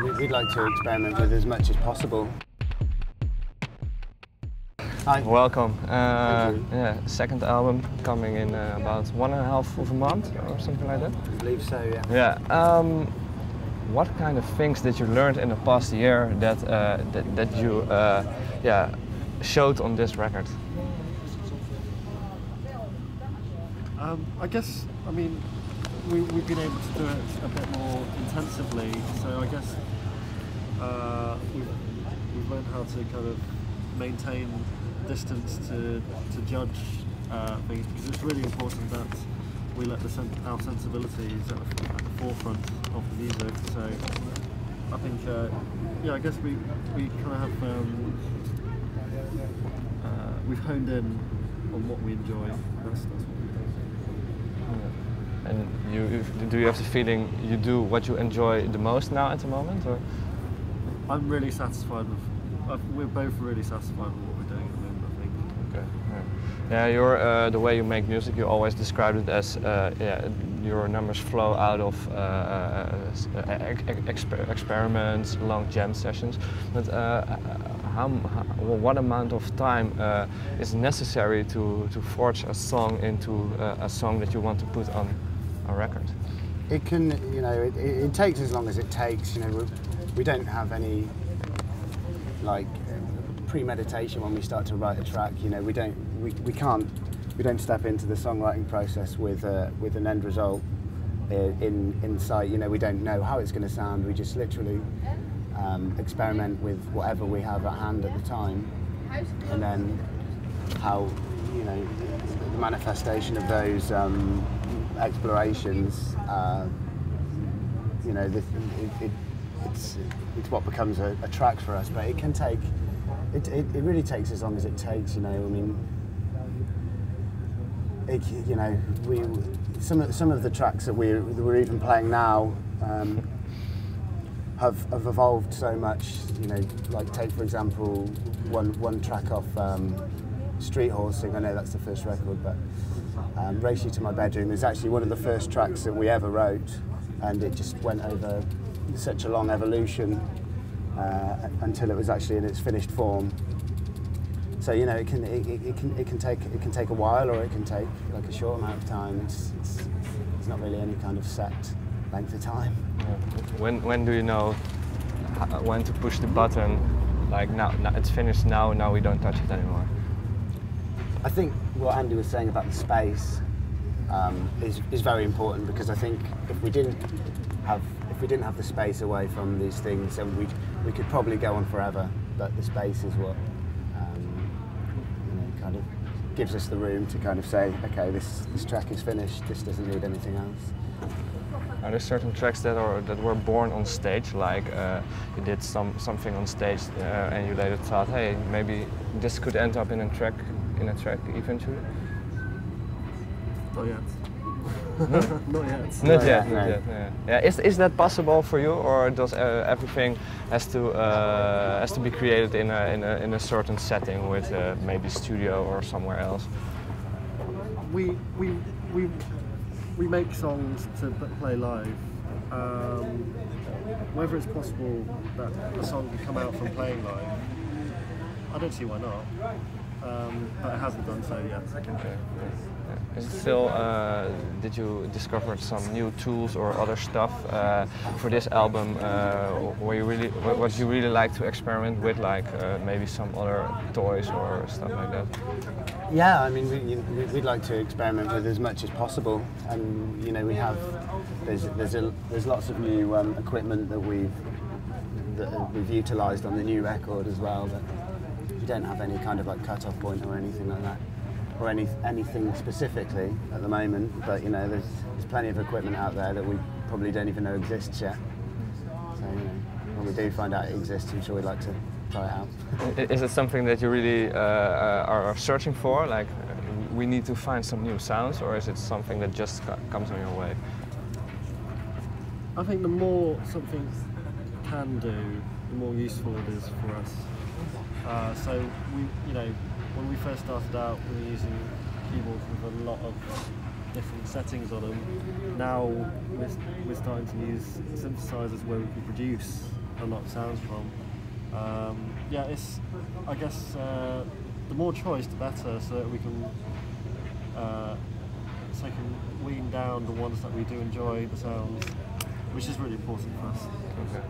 we'd like to experiment with as much as possible. Hi. Welcome. Thank you. Yeah, second album coming in about 1.5 of a month or something like that. I believe so, yeah. Yeah. What kind of things did you learn in the past year that that you yeah, showed on this record? I guess, I mean, we've been able to do it a bit more intensively, so I guess we've learned how to kind of maintain distance to judge things, because it's really important that we let our sensibilities at the forefront of the music. So I think, yeah, I guess we kind of have we've honed in on what we enjoy. That's what we do. Yeah. And do you have the feeling you do what you enjoy the most now at the moment, or? I'm really satisfied with. We're both really satisfied with what we're doing at the moment, I think. Okay. Yeah, the way you make music, you always describe it as yeah, your numbers flow out of experiments, long jam sessions. But what amount of time is necessary to forge a song into a song that you want to put on a record? It can, you know, it takes as long as it takes. You know, we don't have any like premeditation when we start to write a track. You know, we don't step into the songwriting process with an end result in sight. You know, we don't know how it's going to sound. We just literally experiment with whatever we have at hand at the time, and then how, you know, the manifestation of those explorations, you know, it's what becomes a track for us. But it can take, it really takes as long as it takes. You know, I mean, you know, some of the tracks that we're even playing now have evolved so much. You know, like take for example one track off Street Horsing. I know that's the first record, but Race You to My Bedroom is actually one of the first tracks that we ever wrote, and it just went over such a long evolution until it was actually in its finished form. So you know, it can take a while, or it can take like a short amount of time. It's not really any kind of set length of time. Yeah. When do you know when to push the button? Like now it's finished. Now we don't touch it anymore. I think what Andy was saying about the space is very important, because I think if we didn't have the space away from these things, then we could probably go on forever. But the space is what you know, kind of gives us the room to kind of say, okay, this track is finished. This doesn't need anything else. Are there certain tracks that were born on stage, like you did something on stage and you later thought, hey, maybe this could end up in a track eventually? Not yet. Not yet. Not yet. Yeah. Is that possible for you, or does everything has to be created in a certain setting with maybe studio or somewhere else? We make songs to play live. Whether it's possible that a song can come out from playing live, I don't see why not. But it hasn't done so yet. Okay. Is it still, did you discover some new tools or other stuff for this album what you really like to experiment with, like maybe some other toys or stuff like that? Yeah, I mean, we'd like to experiment with as much as possible, and you know, there's lots of new equipment that we've utilised on the new record as well. But we don't have any kind of like cut-off point or anything like that, or anything specifically at the moment. But you know, there's plenty of equipment out there that we probably don't even know exists yet. So you know, when we do find out it exists, I'm sure we'd like to try it out. Is it something that you really are searching for? Like, we need to find some new sounds, or is it something that just comes on your way? I think the more something can do, the more useful it is for us. So you know, when we first started out, we were using keyboards with a lot of different settings on them. Now we're starting to use synthesizers where we can produce a lot of sounds from. Yeah, it's, I guess, the more choice the better, so that we can wean down the ones that we do enjoy the sounds, which is really important for us. Okay.